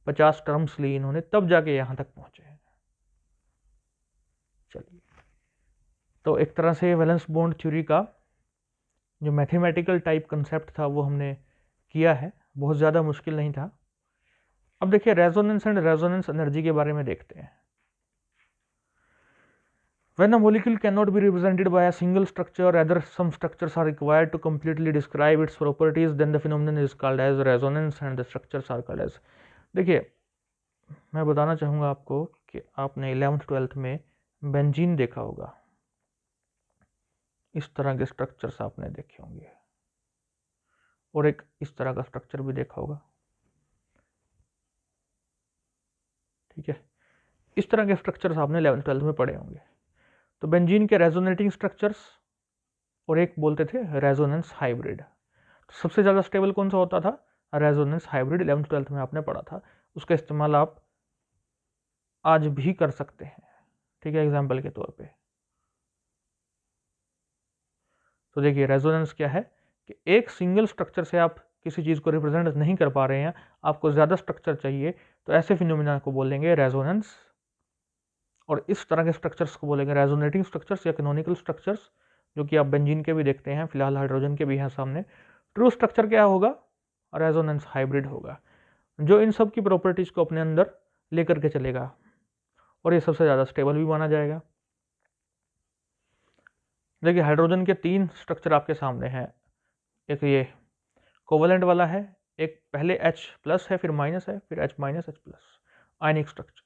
50 टर्म्स ली इन्होंने, तब जाके यहाँ तक पहुँचे हैं। चलिए, तो एक तरह से वैलेंस बॉन्ड थ्योरी का जो मैथमेटिकल टाइप कंसेप्ट था वो हमने किया है, बहुत ज़्यादा मुश्किल नहीं था। अब देखिए, रेजोनेंस एंड रेजोनेंस एनर्जी के बारे में देखते हैं। When a molecule cannot be represented by a single structure, rather some structures are required to completely describe its properties, then the phenomenon is called as resonance and the structures are called as। देखिए, मैं बताना चाहूँगा आपको कि आपने 11th-12th में benzene देखा होगा, इस तरह के स्ट्रक्चर्स आपने देखे होंगे, और एक इस तरह का स्ट्रक्चर भी देखा होगा, ठीक है। इस तरह के स्ट्रक्चर्स आपने 11th-12th में पढ़े होंगे। तो बेंजीन के रेजोनेटिंग स्ट्रक्चर्स और एक बोलते थे रेजोनेंस हाइब्रिड। तो सबसे ज़्यादा स्टेबल कौन सा होता था? रेजोनेंस हाइब्रिड, 11th-12th में आपने पढ़ा था, उसका इस्तेमाल आप आज भी कर सकते हैं, ठीक है, एग्जाम्पल के तौर पे। तो देखिए, रेजोनेंस क्या है कि एक सिंगल स्ट्रक्चर से आप किसी चीज़ को रिप्रेजेंट नहीं कर पा रहे हैं, आपको ज़्यादा स्ट्रक्चर चाहिए, तो ऐसे फिनोमिना को बोलेंगे रेजोनेंस, और इस तरह के स्ट्रक्चर्स को बोलेंगे रेजोनेटिंग स्ट्रक्चर्स या कैनोनिकल स्ट्रक्चर्स, जो कि आप बेंजीन के भी देखते हैं, फिलहाल हाइड्रोजन के भी हैं सामने। ट्रू स्ट्रक्चर क्या होगा? रेजोनेंस हाइब्रिड होगा, जो इन सब की प्रॉपर्टीज को अपने अंदर लेकर के चलेगा, और ये सबसे ज़्यादा स्टेबल भी माना जाएगा। देखिए, हाइड्रोजन के 3 स्ट्रक्चर आपके सामने हैं, एक ये कोवेलेंट वाला है, एक पहले H+ है, फिर माइनस है, फिर H-, H+, ionic structure.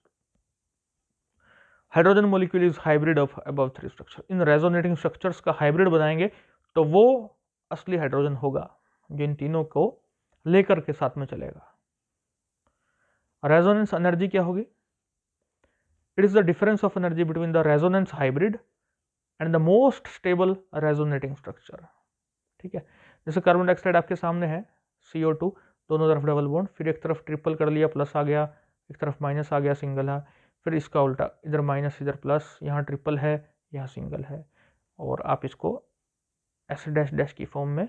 Hydrogen molecule is hybrid of above 3 structure. In resonating structures का हाइब्रिड बनाएंगे तो वो असली हाइड्रोजन होगा, जो इन तीनों को लेकर के साथ में चलेगा। रेजोनेंस एनर्जी क्या होगी? It is the difference of energy between the resonance hybrid and the most stable resonating structure, ठीक है। जैसे कार्बन डाइऑक्साइड आपके सामने है, CO2, दोनों तरफ डबल बॉन्ड, फिर एक तरफ ट्रिपल कर लिया, प्लस आ गया, एक तरफ माइनस आ गया, सिंगल है, फिर इसका उल्टा, इधर माइनस इधर प्लस, यहाँ ट्रिपल है, यहाँ सिंगल है, और आप इसको ऐसे डैश डैश की फॉर्म में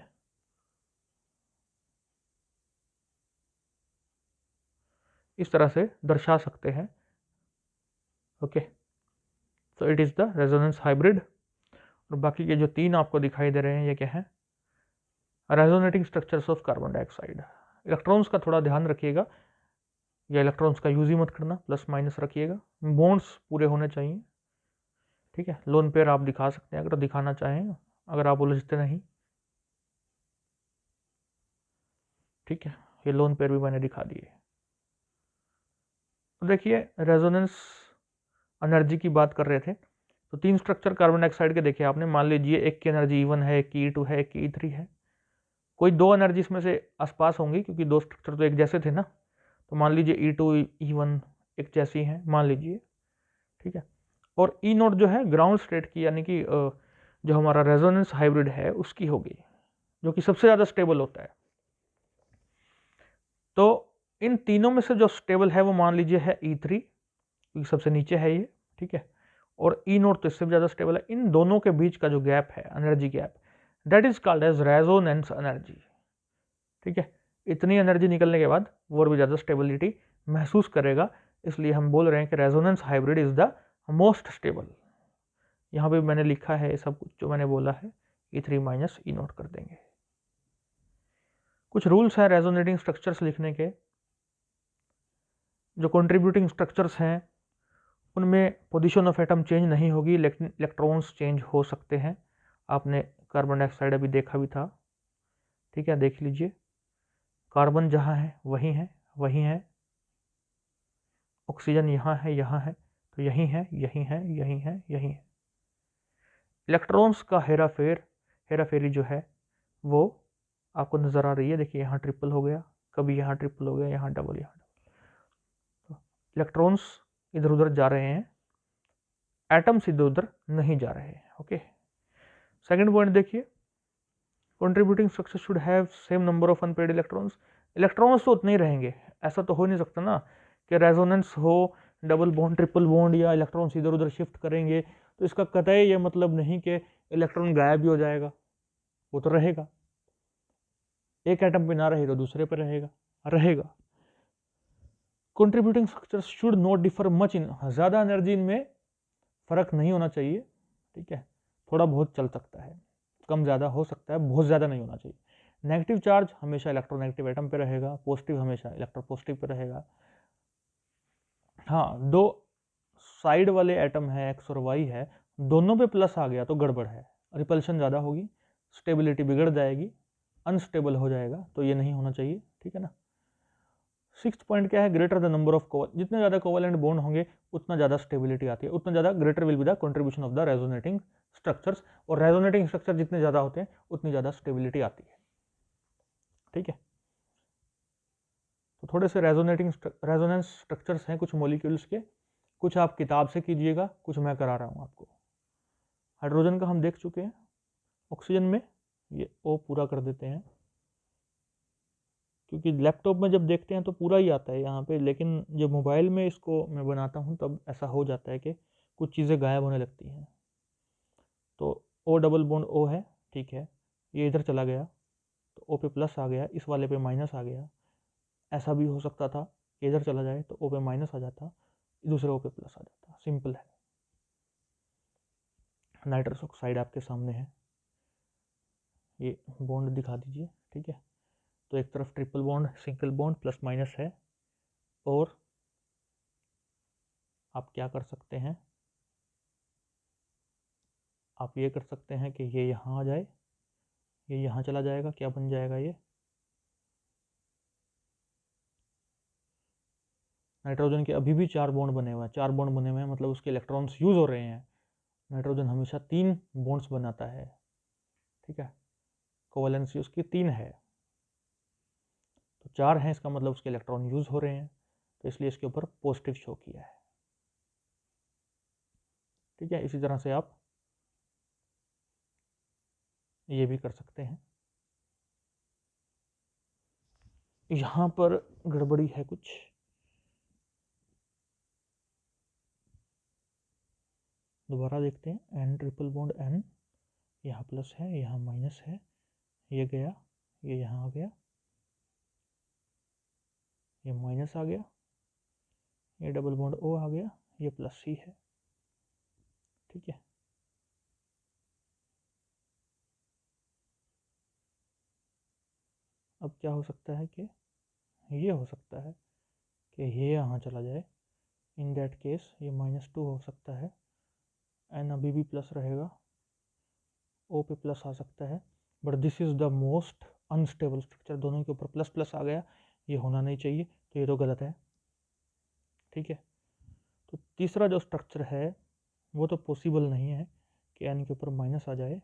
इस तरह से दर्शा सकते हैं, ओके। तो it is the resonance hybrid. और बाकी के जो 3 आपको दिखाई दे रहे हैं, ये क्या है? Resonating structures of carbon dioxide. Electrons का थोड़ा ध्यान रखिएगा, या इलेक्ट्रॉन्स का यूज ही मत करना, प्लस माइनस रखिएगा, बॉन्ड्स पूरे होने चाहिए, ठीक है। लोन पेयर आप दिखा सकते हैं अगर दिखाना चाहें, अगर आप उलझते नहीं, ठीक है। ये लोन पेयर भी मैंने दिखा दिए। तो देखिए, रेजोनेंस एनर्जी की बात कर रहे थे, तो 3 स्ट्रक्चर कार्बन डाइऑक्साइड के देखिए आपने, मान लीजिए एक की एनर्जी E1 है, एक की E2 है, एक की E3 है, कोई 2 एनर्जी इसमें से आसपास होंगी, क्योंकि 2 स्ट्रक्चर तो एक जैसे थे ना, तो मान लीजिए E2 E1 एक जैसी है, मान लीजिए, ठीक है। और E0 जो है ग्राउंड स्टेट की, यानी कि जो हमारा रेजोनेंस हाइब्रिड है उसकी होगी, जो कि सबसे ज़्यादा स्टेबल होता है। तो इन तीनों में से जो स्टेबल है वो मान लीजिए है E3, क्योंकि सबसे नीचे है ये, ठीक है, और E0 तो इससे भी ज़्यादा स्टेबल है। इन दोनों के बीच का जो गैप है, energy gap, that is called as resonance energy, ठीक है। इतनी एनर्जी निकलने के बाद वो और भी ज़्यादा स्टेबिलिटी महसूस करेगा, इसलिए हम बोल रहे हैं कि resonance hybrid is the most stable. यहाँ पे मैंने लिखा है सब कुछ जो मैंने बोला है, E3 माइनस E0 कर देंगे। कुछ रूल्स हैं रेजोनेटिंग स्ट्रक्चर्स लिखने के। जो कंट्रीब्यूटिंग स्ट्रक्चर्स हैं उनमें पोजीशन ऑफ एटम चेंज नहीं होगी, लेकिन इलेक्ट्रॉन्स चेंज हो सकते हैं। आपने कार्बन डाइऑक्साइड अभी देखा भी था, ठीक है, देख लीजिए, कार्बन जहाँ है वही है, वही है, ऑक्सीजन यहाँ है, तो यही है, यही है, यही है, यही है। इलेक्ट्रॉन्स का हेराफेरी जो है वो आपको नज़र आ रही है। देखिए यहाँ ट्रिपल हो गया, कभी यहाँ ट्रिपल हो गया, यहाँ डबल, यहाँ डबल। इलेक्ट्रॉन्स इधर उधर जा रहे हैं, एटम्स इधर उधर नहीं जा रहे हैं। ओके, सेकंड पॉइंट देखिए, contributing structure should have same number of unpaired electrons. Electrons तो उतने ही रहेंगे, ऐसा तो हो नहीं सकता ना कि रेजोनेंस हो, डबल बॉन्ड ट्रिपल बॉन्ड या इलेक्ट्रॉन्स इधर उधर शिफ्ट करेंगे तो इसका कतई ये मतलब नहीं कि इलेक्ट्रॉन गायब भी हो जाएगा, वो तो रहेगा। एक एटम पे ना रहे तो दूसरे पे रहेगा। Contributing structures should not differ much in, ज़्यादा एनर्जी इनमें फ़र्क नहीं होना चाहिए, ठीक है, थोड़ा बहुत चल सकता है, कम ज़्यादा हो सकता है, बहुत ज़्यादा नहीं होना चाहिए। नेगेटिव चार्ज हमेशा इलेक्ट्रोनेगेटिव एटम पे रहेगा, पॉजिटिव हमेशा इलेक्ट्रोपॉजिटिव पे रहेगा। हाँ, दो साइड वाले एटम है एक्स और वाई है, दोनों पे प्लस आ गया तो गड़बड़ है, रिपल्शन ज़्यादा होगी, स्टेबिलिटी बिगड़ जाएगी, अनस्टेबल हो जाएगा, तो ये नहीं होना चाहिए, ठीक है ना। सिक्स्थ पॉइंट क्या है, ग्रेटर द नंबर ऑफ कोवल, जितने ज़्यादा कोवलेंट बॉन्ड होंगे उतना ज़्यादा स्टेबिलिटी आती है, उतना ज़्यादा greater will be the contribution of the resonating structures, और रेजोनेटिंग स्ट्रक्चर जितने ज़्यादा होते हैं उतनी ज़्यादा स्टेबिलिटी आती है, ठीक है। तो थोड़े से रेजोनेंस स्ट्रक्चर्स हैं कुछ मॉलिक्यूल्स के, कुछ आप किताब से कीजिएगा, कुछ मैं करा रहा हूँ आपको। हाइड्रोजन का हम देख चुके हैं, ऑक्सीजन में ये ओ पूरा कर देते हैं, क्योंकि लैपटॉप में जब देखते हैं तो पूरा ही आता है यहाँ पे, लेकिन जब मोबाइल में इसको मैं बनाता हूँ तब ऐसा हो जाता है कि कुछ चीज़ें गायब होने लगती हैं। तो ओ डबल बॉन्ड ओ है, ठीक है, ये इधर चला गया तो ओ पे प्लस आ गया, इस वाले पे माइनस आ गया। ऐसा भी हो सकता था कि इधर चला जाए तो ओ पे माइनस आ जाता, दूसरे ओ पे प्लस आ जाता, सिंपल है। नाइट्रस ऑक्साइड आपके सामने है, ये बॉन्ड दिखा दीजिए, ठीक है। तो एक तरफ triple bond, single bond, plus minus है, और आप क्या कर सकते हैं, आप ये कर सकते हैं कि ये यहाँ आ जाए, ये यहाँ चला जाएगा, क्या बन जाएगा ये, नाइट्रोजन के अभी भी 4 बॉन्ड बने हुए हैं, 4 बॉन्ड बने हुए हैं मतलब उसके इलेक्ट्रॉन्स यूज हो रहे हैं। नाइट्रोजन हमेशा 3 बॉन्ड्स बनाता है, ठीक है, कोवैलेंसी उसकी 3 है, तो 4 हैं, इसका मतलब उसके इलेक्ट्रॉन यूज हो रहे हैं, तो इसलिए इसके ऊपर पॉजिटिव शो किया है, ठीक है। इसी तरह से आप ये भी कर सकते हैं। यहाँ पर गड़बड़ी है कुछ, दोबारा देखते हैं, एन ट्रिपल बॉन्ड एन, यहाँ प्लस है, यहाँ माइनस है, ये गया, ये यहाँ आ गया, ये माइनस आ गया, ये डबल बॉन्ड ओ आ गया, ये प्लस सी है, ठीक है। अब क्या हो सकता है कि ये हो सकता है कि ये यहाँ चला जाए, इन दैट केस ये -2 हो सकता है, एन अभी भी प्लस रहेगा, ओ पे प्लस आ सकता है, but this is the most unstable structure, दोनों के ऊपर प्लस प्लस आ गया, ये होना नहीं चाहिए, तो ये तो गलत है, ठीक है। तो तीसरा जो स्ट्रक्चर है वो तो पॉसिबल नहीं है कि एन के ऊपर माइनस आ जाए,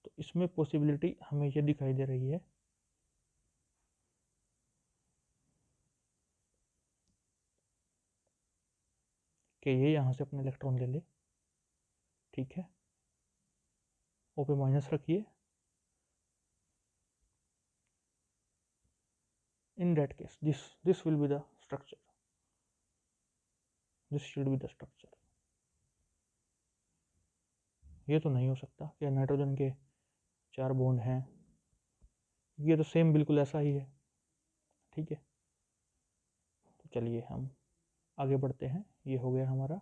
तो इसमें पॉसिबिलिटी हमें ये दिखाई दे रही है कि ये यहाँ से अपने इलेक्ट्रॉन ले ले, ठीक है, ओ पे माइनस रखिए, in that case this will be the structure, this should be the structure. ये तो नहीं हो सकता कि नाइट्रोजन के 4 बॉन्ड हैं, ये तो सेम बिल्कुल ऐसा ही है, ठीक है। तो चलिए हम आगे बढ़ते हैं, ये हो गया हमारा,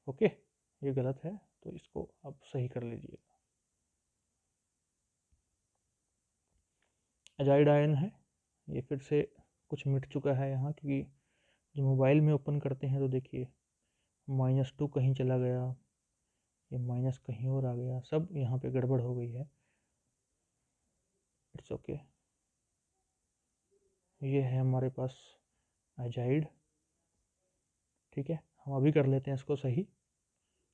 ओके, ये गलत है तो इसको आप सही कर लीजिएगा। एजाइड आयन है, ये फिर से कुछ मिट चुका है यहाँ, क्योंकि जो मोबाइल में ओपन करते हैं तो देखिए -2 कहीं चला गया, ये माइनस कहीं और आ गया, सब यहाँ पे गड़बड़ हो गई है। It's okay. ये है हमारे पास एजाइड, ठीक है। हम अभी कर लेते हैं इसको सही,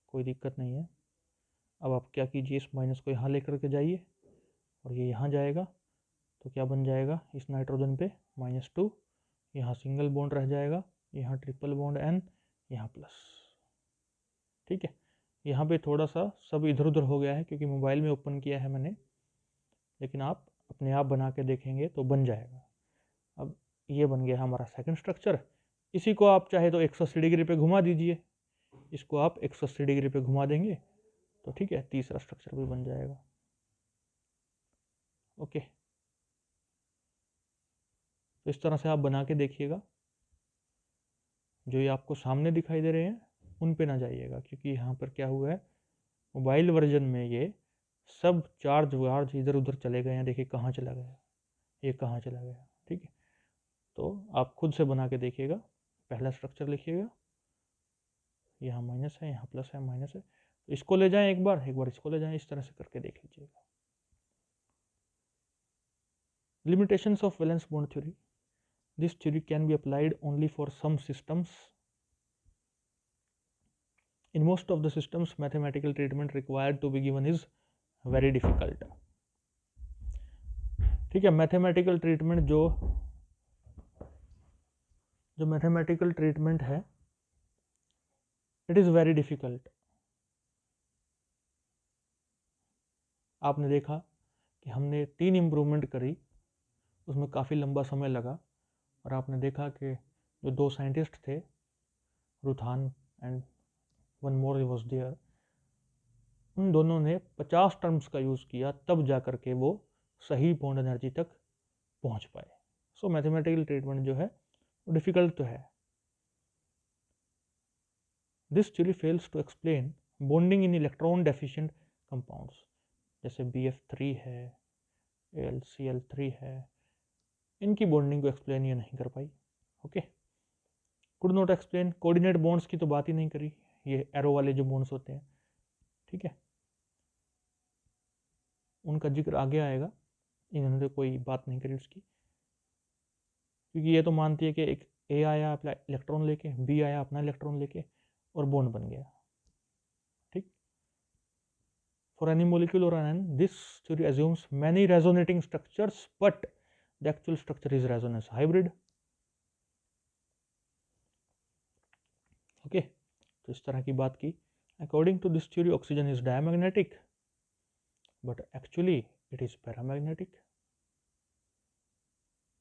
कोई दिक्कत नहीं है। अब आप क्या कीजिए, इस माइनस को यहाँ लेकर के जाइए और ये यहाँ जाएगा, तो क्या बन जाएगा इस नाइट्रोजन पे -2, यहाँ सिंगल बॉन्ड रह जाएगा, यहाँ ट्रिपल बॉन्ड N, यहाँ प्लस, ठीक है। यहाँ पे थोड़ा सा सब इधर उधर हो गया है क्योंकि मोबाइल में ओपन किया है मैंने, लेकिन आप अपने आप बना के देखेंगे तो बन जाएगा। अब ये बन गया हमारा सेकंड स्ट्रक्चर। इसी को आप चाहे तो 180 डिग्री पे घुमा दीजिए, इसको आप 180 डिग्री पे घुमा देंगे तो ठीक है, तीसरा स्ट्रक्चर भी बन जाएगा। ओके, तो इस तरह से आप बना के देखिएगा। जो ये आपको सामने दिखाई दे रहे हैं उन पे ना जाइएगा, क्योंकि यहाँ पर क्या हुआ है, मोबाइल वर्जन में ये सब चार्ज वार्ज इधर उधर चले गए हैं। देखिए कहाँ चला गया, ये कहाँ चला गया, ठीक है। तो आप खुद से बना के देखिएगा। पहला स्ट्रक्चर लिखिएगा, यहाँ माइनस है, यहाँ प्लस है, माइनस है, तो इसको ले जाएं एक बार इसको ले जाएं, इस तरह से करके देख लीजिएगा। Limitations of valence bond theory. This theory can be applied only for some systems. In most of the systems, mathematical treatment required to be given is very difficult. ठीक है, मैथमेटिकल ट्रीटमेंट जो मैथमेटिकल ट्रीटमेंट है, it is very difficult. आपने देखा कि हमने 3 improvement करी, उसमें काफ़ी लंबा समय लगा, और आपने देखा कि जो 2 साइंटिस्ट थे, Roothaan and one more was there, उन दोनों ने 50 टर्म्स का यूज़ किया, तब जा कर के वो सही बॉन्ड एनर्जी तक पहुंच पाए। सो मैथमेटिकल ट्रीटमेंट जो है वो डिफ़िकल्ट तो है। This theory fails to explain bonding in electron deficient compounds, जैसे BF3 है, AlCl3 है, इनकी बॉन्डिंग को एक्सप्लेन ये नहीं कर पाई। Okay, could not explain coordinate bonds की तो बात ही नहीं करी, ये एरो वाले जो बॉन्ड्स होते हैं, ठीक है, उनका जिक्र आगे आएगा। इन्होंने तो कोई बात नहीं करी उसकी, क्योंकि ये तो मानती है कि एक A आया अपना इलेक्ट्रॉन लेके, B आया अपना इलेक्ट्रॉन लेके, और बॉन्ड बन गया, ठीक। फॉर एनी मॉलिक्यूल और एन, this theory assumes many resonating structures, but the actual structure is resonance hybrid. Okay, तो इस तरह की बात की। According to this theory oxygen is diamagnetic, but actually it is paramagnetic.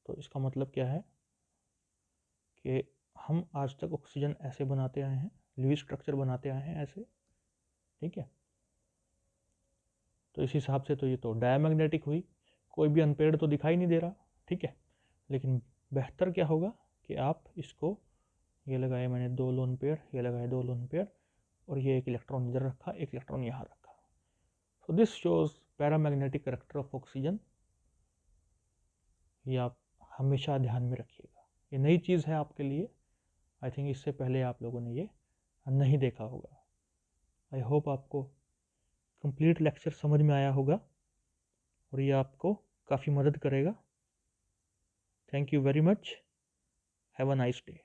तो इसका मतलब क्या है कि हम आज तक ऑक्सीजन ऐसे बनाते आए हैं, लुईस स्ट्रक्चर बनाते आए हैं ऐसे, ठीक है। तो इस हिसाब से तो ये तो डायमैग्नेटिक हुई, कोई भी अनपेयर्ड तो दिखाई नहीं दे रहा, ठीक है। लेकिन बेहतर क्या होगा कि आप इसको, ये लगाए मैंने 2 लोन पेयर, ये लगाए 2 लोन पेयर, और ये एक इलेक्ट्रॉन इधर रखा, एक इलेक्ट्रॉन यहाँ रखा। So this shows paramagnetic character of oxygen. ये आप हमेशा ध्यान में रखिएगा, ये नई चीज़ है आपके लिए। आई थिंक इससे पहले आप लोगों ने ये नहीं देखा होगा। आई होप आपको कंप्लीट लेक्चर समझ में आया होगा और ये आपको काफ़ी मदद करेगा। Thank you very much, have a nice day.